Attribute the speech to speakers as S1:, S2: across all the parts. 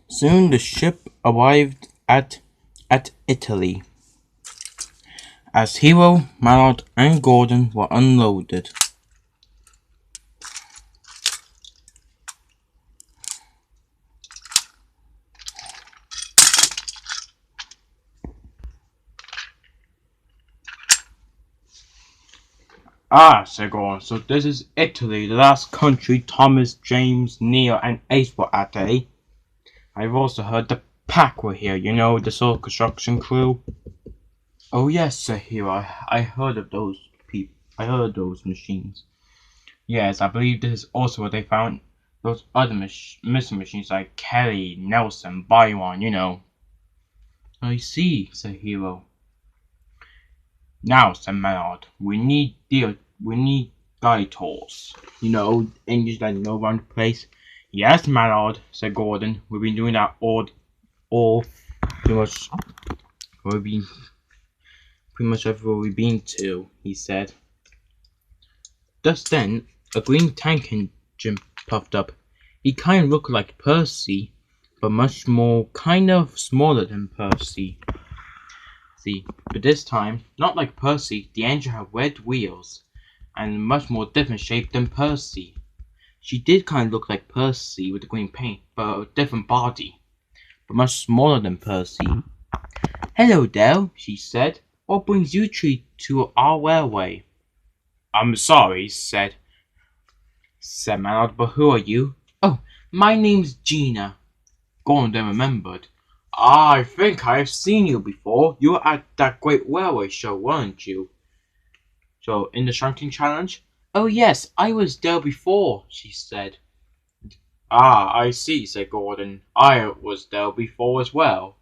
S1: Soon the ship arrived at Italy, as Hero, Mallard, and Gordon were unloaded. Ah, said Gordon, so this is Italy, the last country Thomas, James, Neil, and Ace were at, eh? I've also heard the pack were here, you know, the sole construction crew. Oh yes, Sir Hero, I heard of those people. I heard of those machines. Yes, I believe this is also where they found those other missing machines like Kelly, Nelson, Byron, you know. I see, said Hero. Now, said Mallard, we need guide tours. You know, engines that know around the place. Yes, Mallard, said Gordon. We've been doing that all pretty much. We've been pretty much everywhere we've been to, he said. Just then, a green tank engine puffed up. He kind of looked like Percy, but much more kind of smaller than Percy. See, but this time, not like Percy, the engine had red wheels and much more different shape than Percy. She did kind of look like Percy with the green paint, but a different body, but much smaller than Percy. Hello there, she said. What brings you to our railway? I'm sorry, said Mallard, but who are you? Oh, my name's Gina. Gordon then remembered. I think I've seen you before. You were at that great railway show, weren't you? So, in the shunting challenge? Oh yes, I was there before, she said. Ah, I see, said Gordon. I was there before as well.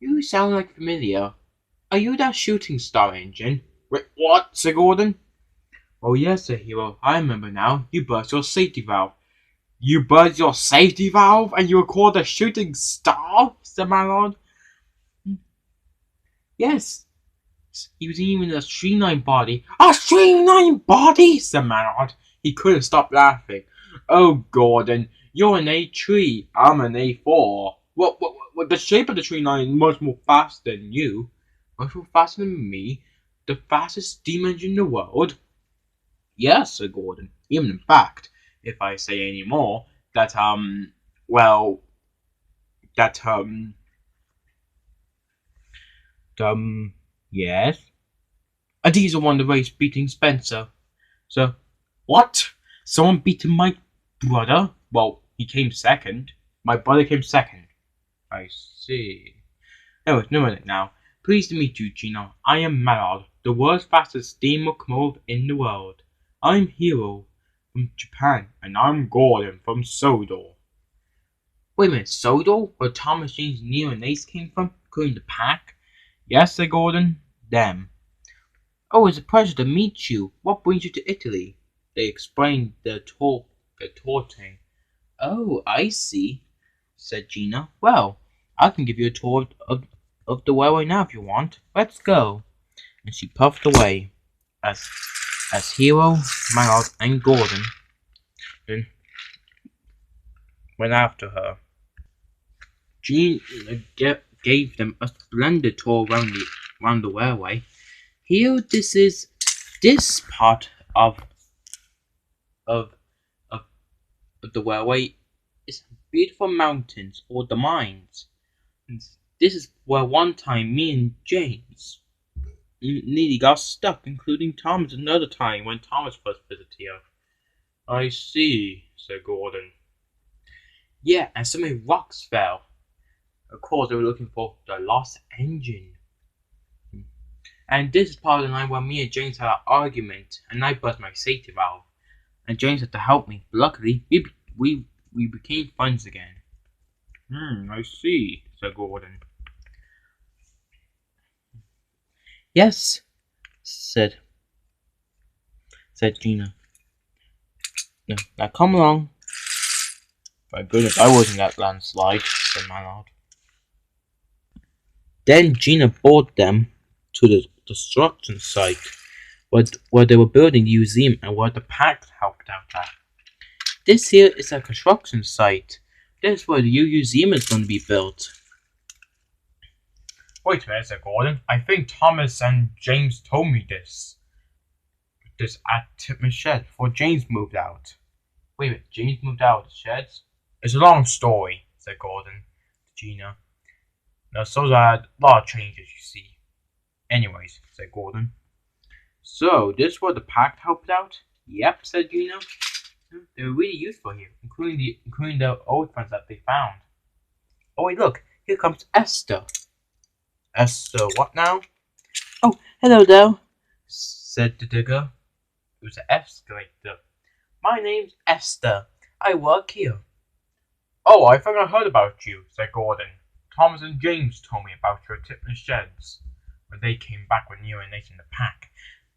S1: You sound like familiar. Are you that shooting star engine? Wait, what? Said Gordon. Oh yes, said Hero. I remember now. You burst your safety valve. You burst your safety valve and you were called a shooting star? Said Mallard. Yes. He was even a streamlined body. A streamlined body? Said Mallard. He couldn't stop laughing. Oh, Gordon, you're an A3. I'm an A4. What, the shape of the tree line is much more faster than you. Much more faster than me? The fastest steam engine in the world? Yes, said Gordon. Even in fact, if I say any more, well, that, yes? A diesel won the race, beating Spencer. So, what? Someone beating my brother? Well, he came second. My brother came second. I see. Oh, no minute now. Pleased to meet you, Gina. I am Mallard, the world's fastest steam locomotive in the world. I'm Hero from Japan, and I'm Gordon from Sodor. Wait a minute, Sodor? Where Thomas James Neil and Ace came from, including the pack? Yes, said Gordon. Them. Oh, it's a pleasure to meet you. What brings you to Italy? They explained their tour thing. Oh, I see, said Gina. Well, I can give you a tour of the railway now if you want. Let's go. And she puffed away as Hero, Mallard, and Gordon went after her. Gina gave them a splendid tour around the railway. Here, this part of the railway is beautiful mountains or the mines. And this is where one time me and James nearly got stuck, including Thomas another time when Thomas first visited here. I see, said Gordon. Yeah, and so many rocks fell. Of course, they were looking for the lost engine. And this is part of the night where me and James had an argument, and I burst my safety valve. And James had to help me. But luckily, we became friends again. I see, said Gordon. Yes, said Gina. No, now come along. My goodness, I wasn't that landslide, said Mallard. Then Gina brought them to the construction site where they were building the museum and where the pack helped out at. This here is a construction site That's where the museum is going to be built. Wait a minute, said Gordon. I think Thomas and James told me this. This at Tipman's shed before James moved out. Wait a minute, James moved out of the sheds? It's a long story, said Gordon to Gina. Now, so there are a lot of changes, you see. Anyways, said Gordon. So, this is what the pack helped out? Yep, said Gina. They were really useful here, including the old friends that they found. Oh wait, look, here comes Esther. Esther, what now? Oh, hello there, said the digger. It was an escalator. My name's Esther. I work here. Oh, I think I heard about you, said Gordon. Thomas and James told me about your Tipman sheds when they came back with urinating the pack.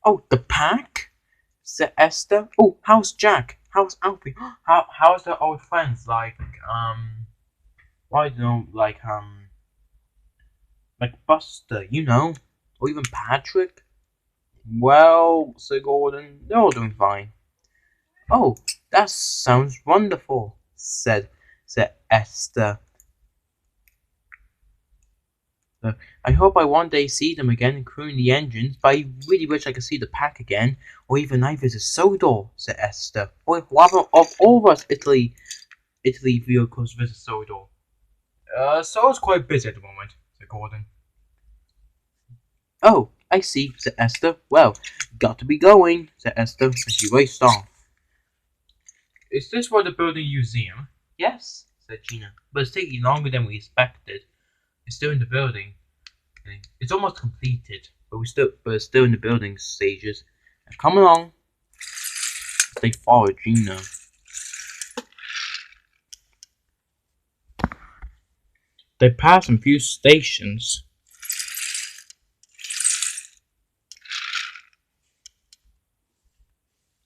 S1: Oh, the pack? Said Esther. Oh, how's Jack? How's Alfie? How's their old friends like I don't know, like Buster, you know, or even Patrick? Well, said Gordon, they're all doing fine. Oh, that sounds wonderful, said Esther. I hope I one day see them again, including the engines, but I really wish I could see the pack again, or even I visit Sodor, said Esther. Or what of all of us Italy vehicles visit Sodor? Sodor's quite busy at the moment, said Gordon. Oh, I see, said Esther. Well, got to be going, said Esther, as she raced off. Is this where the building museum? Yes, said Gina, but it's taking longer than we expected. It's still in the building. It's almost completed, but it's still in the building stages. Now come along. They followed Gina. They passed a few stations.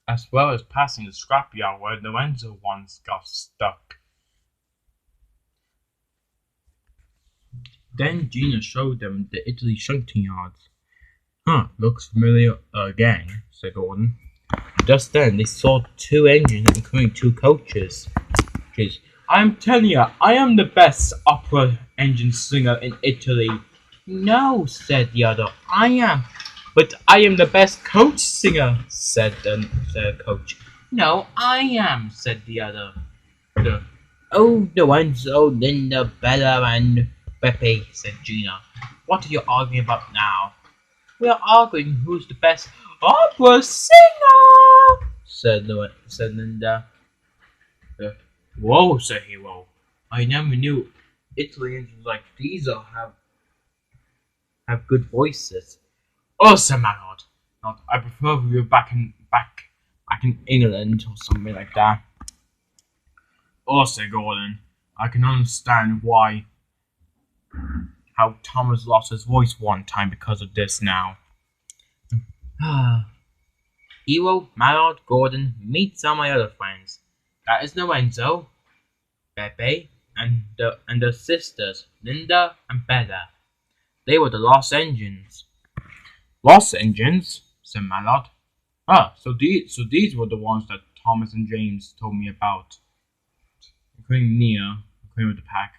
S1: As well as passing the scrapyard where Lorenzo once got stuck. Then Gina showed them the Italy shunting yards. Huh, looks familiar again, said Gordon. Just then they saw 2 engines, including 2 coaches. I'm telling you, I am the best opera engine singer in Italy. No, said the other, I am. But I am the best coach singer, said the coach. No, I am, said the other. Oh, the ones, Linda, Bella, and Pepe, said Gina. What are you arguing about now? We are arguing who's the best opera singer, said Linda. Whoa, said Hero. I never knew Italians like these have good voices. Oh, said Manod. I prefer we were back in England or something like that. Oh, said Gordon. I can understand how Thomas lost his voice one time because of this now. Hero, Malard, Gordon, meet some of my other friends. That is Lorenzo, Pepe, and their sisters, Linda and Bella. They were the Lost Engines. Lost Engines? Said Malard. So these were the ones that Thomas and James told me about. Including Nia, including with the pack,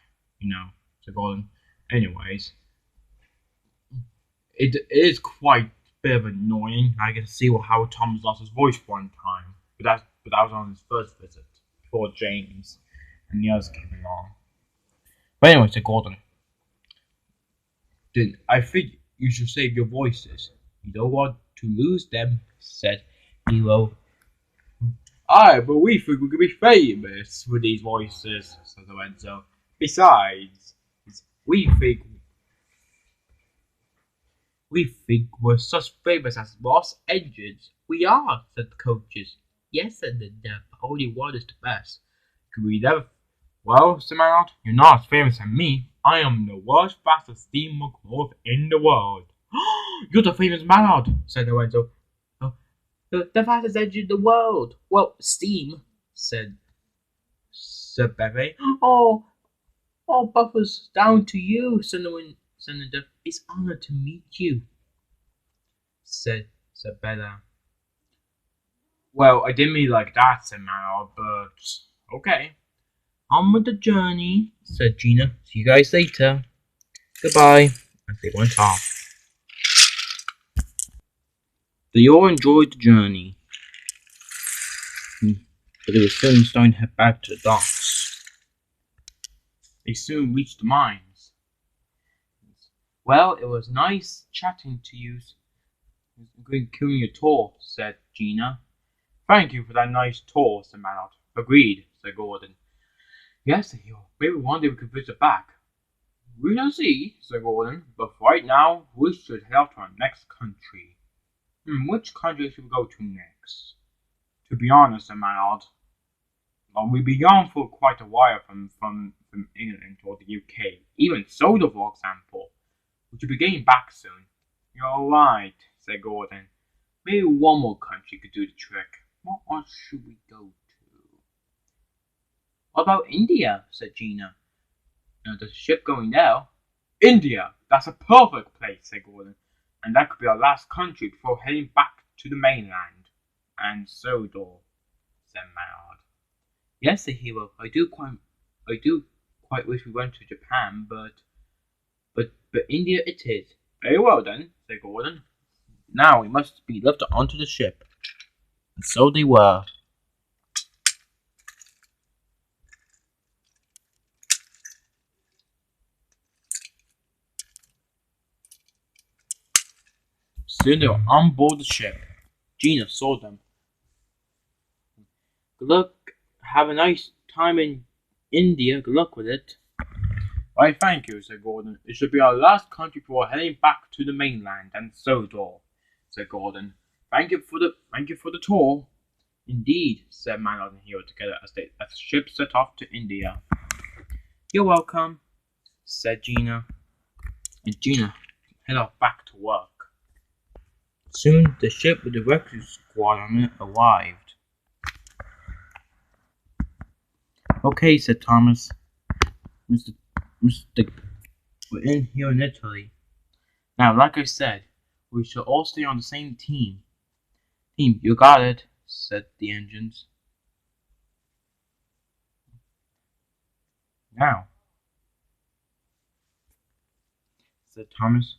S1: said Gordon. Anyways, it is quite a bit of annoying. I get to see how Thomas lost his voice one time, but that was on his first visit before James and the others came along. But anyway, said Gordon. Then I think you should save your voices. You don't want to lose them, said Hero. Aye, but we think we could be famous with these voices, said Lorenzo. Besides, we think we're such famous as Lost Engines. We are, said the coaches. Yes, said Linda, but only one is the best. Could we never? Well, said Manod, you're not as famous as me. I am the world's fastest steam locomotive in the world. You're the famous Manod, said Lorenzo. The fastest engine in the world. Well, steam, said Pepe. Oh, Buffers, down to you, Senator. It's honor to meet you, said Bella. Well, I didn't mean like that, said Manod, but okay. On with the journey, said Gina. See you guys later. Goodbye. As they went off. They all enjoyed the journey, but they were soon starting to head back to the docks. They soon reached the mines. Well, it was nice chatting to you, including your tour, said Gina. Thank you for that nice tour, said Manot. Agreed, said Gordon. Yes, said Hero. Maybe one day we could visit back. We shall see, said Gordon. But right now, we should head off to our next country. Which country should we go to next? To be honest, said Manot, well, we'll be gone for quite a while from England or the UK. Even Sodor, for example. We should be getting back soon. You're right, said Gordon. Maybe one more country could do the trick. What else should we go to? What about India? Said Gina. There's a ship going there. India! That's a perfect place, said Gordon. And that could be our last country before heading back to the mainland. And Sodor, said Maynard. Yes, said Hero. I do quite wish we went to Japan, but India it is. Very well then, said Gordon. Now we must be lifted onto the ship. And so they were. Soon they were on board the ship. Gina saw them. Good luck. Have a nice time in India. Good luck with it. Why, thank you, said Gordon. It should be our last country before heading back to the mainland and Sodor, said Gordon. Thank you for the tour. Indeed, said Manod and Hero together as the ship set off to India. You're welcome, said Gina. And Gina headed off back to work. Soon the ship with the rescue squad on it arrived. Okay, said Thomas. We're in here in Italy. Now, like I said, we shall all stay on the same team. You got it, said the engines. Now, said Thomas.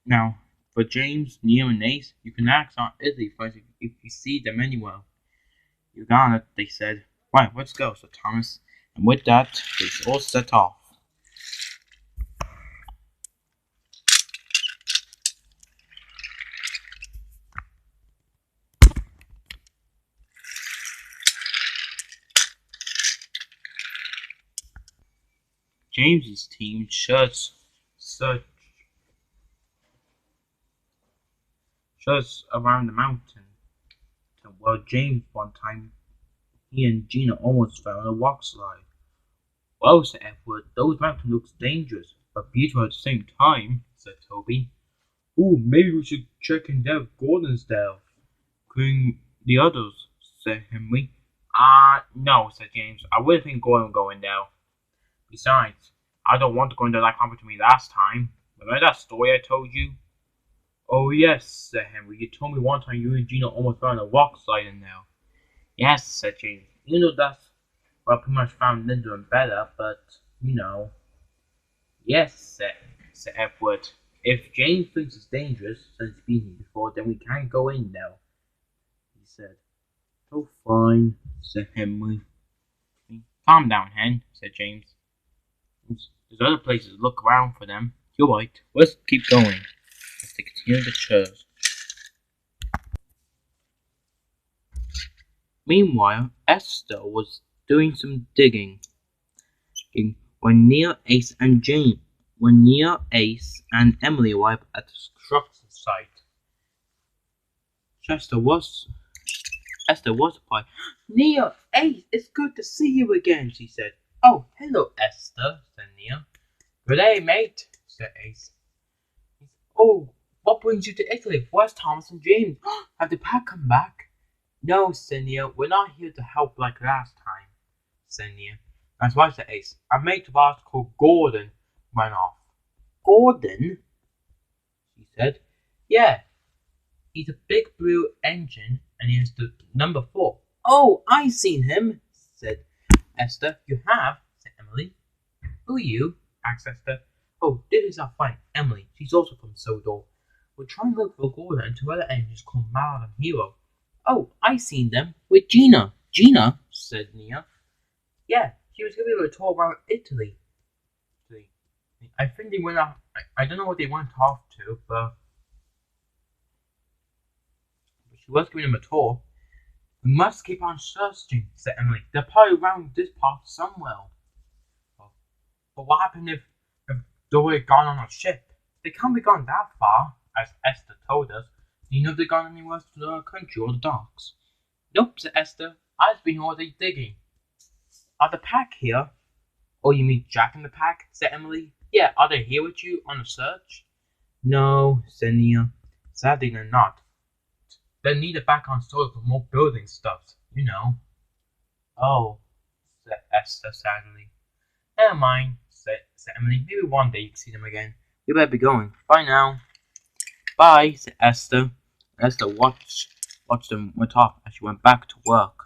S1: Now, for James, Neil, and Ace, you can ask Aunt Izzy first if you see them anywhere. You got it, they said. Right, let's go, said Thomas. And with that, they all set off. James's team searched around the mountain. Well, James, one time, he and Gina almost fell on a rock slide. Well, said Edward, those mountains look dangerous, but beautiful at the same time, said Toby. Ooh, maybe we should check in there with Gordon's there, including the others, said Henry. No, said James. I wouldn't think Gordon would go in there. Besides, I don't want to go in there like happened to me last time. Remember that story I told you? Oh, yes, said Henry. You told me one time you and Gina almost fell on a rock slide in there. Yes, said James. You know that's where I pretty much found Linda and Bella, but, you know. Yes, said Edward. If James thinks it's dangerous, since he's been here before, then we can't go in now, he said. Oh, fine, said Henry. Calm down, Hen, said James. There's other places to look around for them. You're right. Let's keep going. As they continue the chores. Meanwhile, Esther was doing some digging when Neil, Ace, and Emily arrived at the construction site. Esther was surprised. Neil, Ace, it's good to see you again, she said. Oh, hello, Esther, said Neil. Good day, mate, said Ace. Oh, what brings you to Italy? Where's Thomas and James? Have the pack come back? No, said Neil, we're not here to help like last time, said Neil. That's right, said Ace. Our mate of ours called Gordon ran off. Gordon? She said. Yeah. He's a big blue engine, and he has the number 4. Oh, I seen him, said Esther. You have, said Emily. Who are you? Asked Esther. Oh, this is our friend, Emily. She's also from Sodor. We're trying to look for Gordon and 2 other engines called Mal and Hero. Oh, I seen them with Gina. Gina, said Nia. Yeah, she was giving a tour around Italy. I think they went off. I don't know what they went off to, but she was giving them a tour. We must keep on searching, said Emily. They're probably around this part somewhere. But what happened if they were gone on a ship? They can't be gone that far, as Esther told us. Do you know if they've gone anywhere to the country or the docks? Nope, said Esther. I've been all day digging. Are the pack here? Oh, you mean Jack and the pack? Said Emily. Yeah, are they here with you on the search? No, said Nia. Sadly, they're not. They'll need it back on store for more building stuff, you know. Oh, said Esther sadly. Never mind, said Emily. Maybe one day you can see them again. We better be going. Bye now. Bye, said Esther. Esther watched them went off as she went back to work.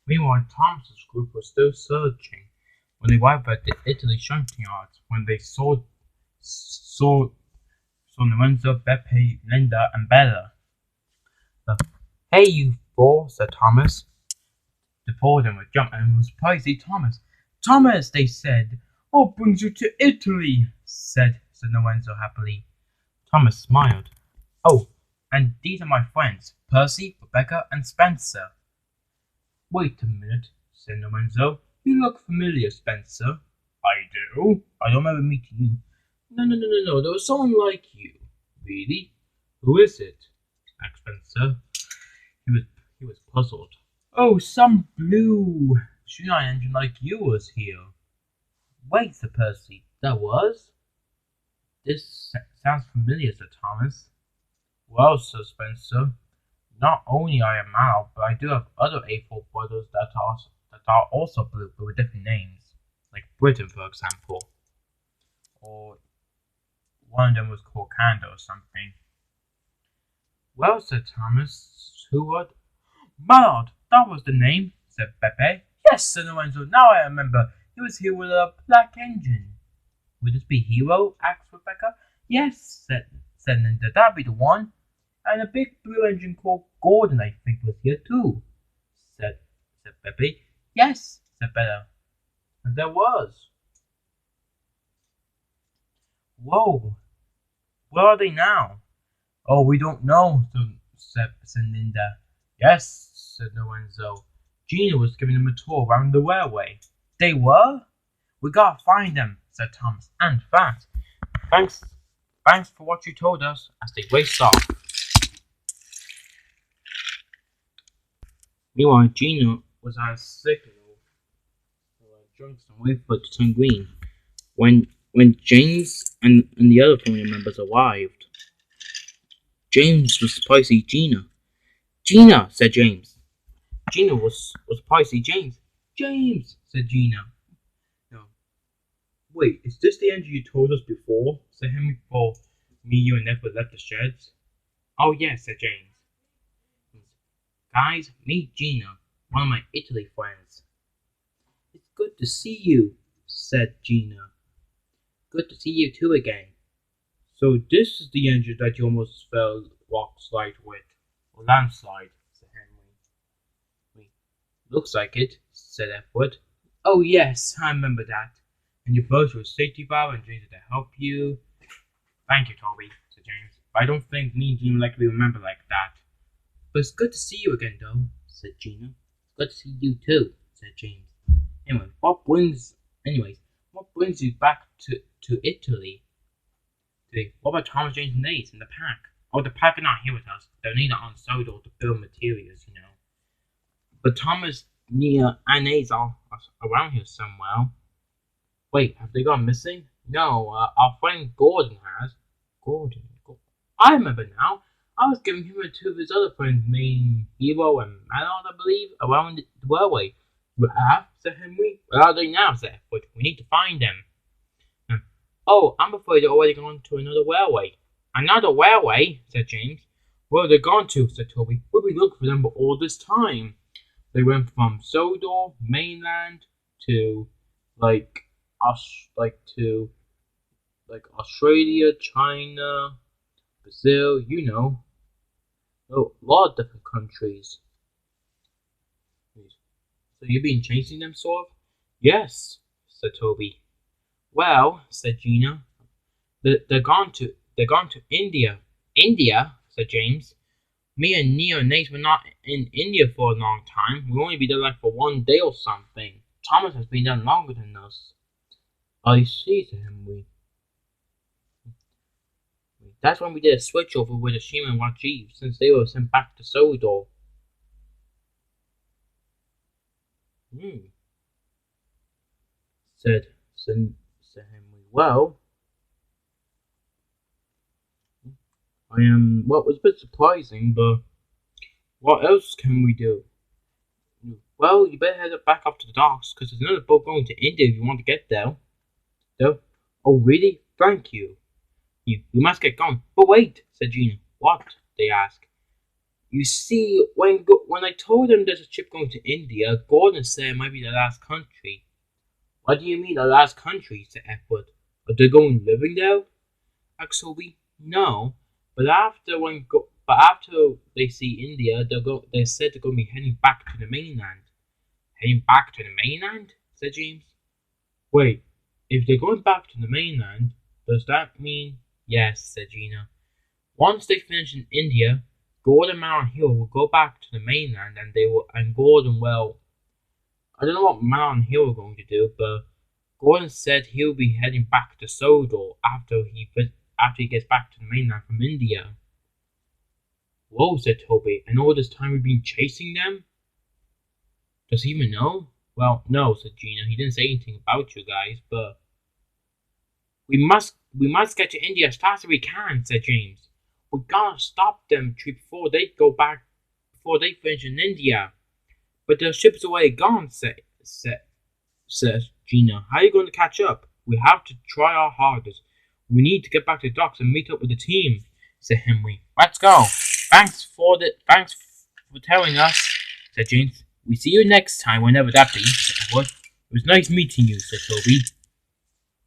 S1: Meanwhile, Thomas's group was still searching when they arrived at the Italy shunting yards. When they saw Lorenzo, Beppe, Linda, and Bella. Hey, you 4, said Thomas. The 4 of them would jump and was surprised to see Thomas. Thomas, they said. What brings you to Italy? said Lorenzo happily. Thomas smiled. Oh, and these are my friends, Percy, Rebecca, and Spencer. Wait a minute, said Lorenzo. You look familiar, Spencer. I do? I don't remember meeting you. No, there was someone like you. Really? Who is it? asked Spencer. He was puzzled. Oh, some blue streetline engine like you was here. Wait, said Percy. That was? This sounds familiar, said Thomas. Well, said Spencer, not only I am Mal, but I do have other A4 brothers that are also blue, but with different names. Like Britain, for example. Or one of them was called Canada or something. Well, said Thomas, who would? Mallard, that was the name, said Beppe. Yes, said Lorenzo, now I remember. He was here with a black engine. Would this be Hero? asked Rebecca. Yes, said Linda, that'd be the one. And a big blue engine called Gordon, I think, was here too, said Beppe. Yes, said Bella. And there was. Whoa, where are they now? Oh, we don't know, said Linda. Yes, said Lorenzo. Gina was giving them a tour around the railway. They were? We gotta find them, said Thomas. And fast. Thanks for what you told us, as they raced off. Meanwhile, Gina was at a signal for a junction waiting for it to turn green when James and the other family members arrived. James was surprised to see Gina. Gina, said James. Gina was surprised to see James. James, said Gina. No. Wait, is this the engine you told us before? said Henry before me, you, and Edward left the sheds. Oh, yes, said James. Guys, meet Gina, one of my Italy friends. It's good to see you, said Gina. Good to see you too again. So this is the engine that you almost fell rock slide with, or landslide, said Henry. Looks like it, said Edward. Oh yes, I remember that. And you both were safety valve and James to help you. Thank you, Toby, said James. But I don't think me and Gina likely remember like that. But it's good to see you again, though, said Gina. It's good to see you too, said James. Anyways, what brings you back to Italy today? What about Thomas, James, and Nate and the pack? Oh, the pack are not here with us. They're neither on Sodor to build materials, you know. But Thomas, Nia, and Nate are around here somewhere. Wait, have they gone missing? No, our friend Gordon has. Gordon. I remember now. I was giving him and 2 of his other friends named Hero and Mallard, I believe, around the railway. We have, said Henry. Where are they now, said Edward. We need to find them. Oh, I'm afraid they're already gone to another railway. Another railway, said James. Where are they gone to, said Toby. We've been looking for them all this time. They went from Sodor, mainland, to Australia, China, Brazil, a lot of different countries. So you've been chasing them, sort of? Yes, said Toby. Well, said Gina, they're gone to India. India, said James. Me and Neo and Nate were not in India for a long time. We'll only be there like for 1 day or something. Thomas has been there longer than us. I see, said Henry. That's when we did a switch over with Ashima and Rajiv, since they were sent back to Sodor. Said Henry. Well, well, it was a bit surprising, but what else can we do? Well, you better head back up to the docks, because there's another boat going to India if you want to get there. Oh, really? Thank you. We must get going. But wait, said Gina. What? They asked. You see, when I told them there's a ship going to India, Gordon said it might be the last country. What do you mean, the last country? Said Edward. Are they going living there? Asked Toby. No, but after they see India, they said they're going to be heading back to the mainland. Heading back to the mainland? Said James. Wait, if they're going back to the mainland, does that mean? Yes, said Gina. Once they finish in India, Gordon, Mal, and Hill will go back to the mainland, and Gordon will. I don't know what Mal and Hill are going to do, but Gordon said he'll be heading back to Sodor after he gets back to the mainland from India. Whoa, said Toby, and all this time we've been chasing them? Does he even know? Well, no, said Gina. He didn't say anything about you guys, but we must get to India as fast as we can, said James. We gotta stop them before they finish in India. But the ship's already gone, says Gina. How are you going to catch up? We have to try our hardest. We need to get back to the docks and meet up with the team, said Henry. Let's go. Thanks for telling us, said James. We see you next time, whenever that be, said Edward. It was nice meeting you, said Toby.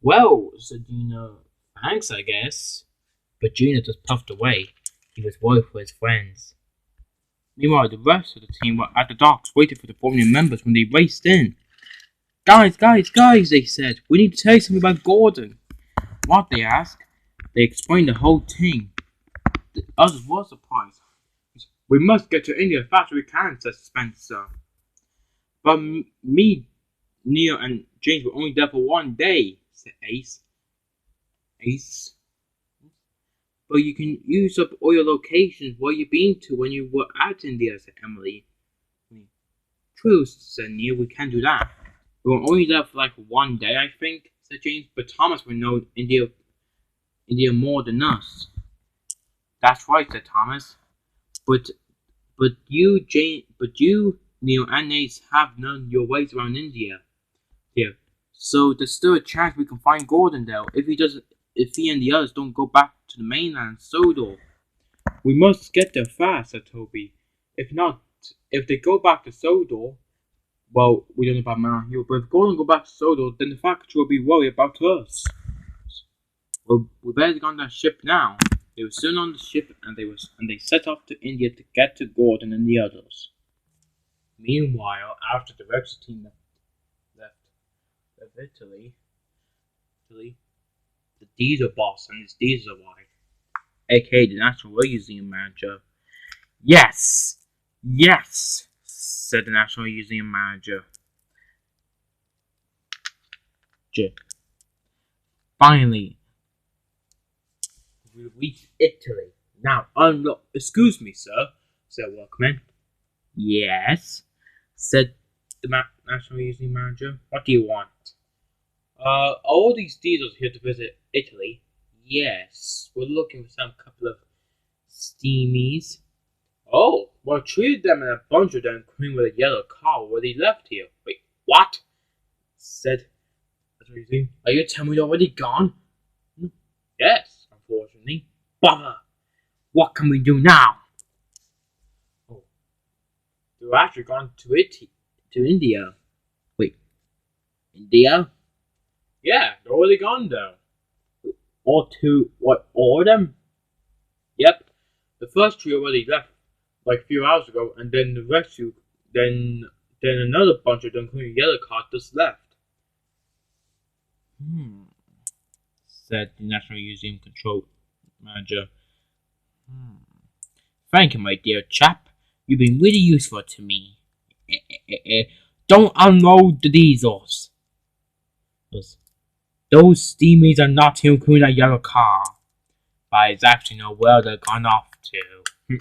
S1: Well, said Gina, thanks, I guess. But Gina just puffed away. He was worried for his friends. Meanwhile, the rest of the team were at the docks waiting for the 4 new members when they raced in. Guys, they said. We need to tell you something about Gordon. What, they asked. They explained the whole thing. The others were surprised. We must get to India as fast as we can, said Spencer. But me, Neil, and James were only there for 1 day, said Ace. But you can use up all your locations where you've been to when you were at India, said Emily. True, said Neil, we can't do that. We were only there for like 1 day, I think, said James, but Thomas would know India more than us. That's right, said Thomas. But you, Neil, and Nate have known your ways around India. Here. So there's still a chance we can find Gordon there if he and the others don't go back to the mainland Sodor. We must get there fast, said Toby. If they go back to Sodor, well, we don't know about Mount Hill, but if Gordon go back to Sodor, then the factory will be worried about us. Well, we better get on that ship now. They were soon on the ship, and they set off to India to get to Gordon and the others. Meanwhile, after the rest of the team left Italy, the diesel boss and his diesel wife, aka the National Rail Museum manager. Yes, said the National Museum manager. Finally, we reached Italy. Now unlock. Excuse me, sir, said Workman. Yes, said the National Museum manager. What do you want? Are all these diesels here to visit Italy? Yes, we're looking for some couple of steamies. Oh, well, 3 of them and a bunch of them came with a yellow car where they left here. Wait, What? Said the museum. Are you telling me they're already gone? Yes, unfortunately. Bother! What can we do now? Oh, they're actually gone to India. Wait, India? Yeah, they're already gone there. All of them? Yep. The first three already left, like a few hours ago, and then the rest two, then another bunch of them, including Yellow Card, just left. Said the National Museum Control Manager. Thank you, my dear chap. You've been really useful to me. Don't unload the diesels. Those steamies are not including that yellow car. But I actually know where they're gone off to.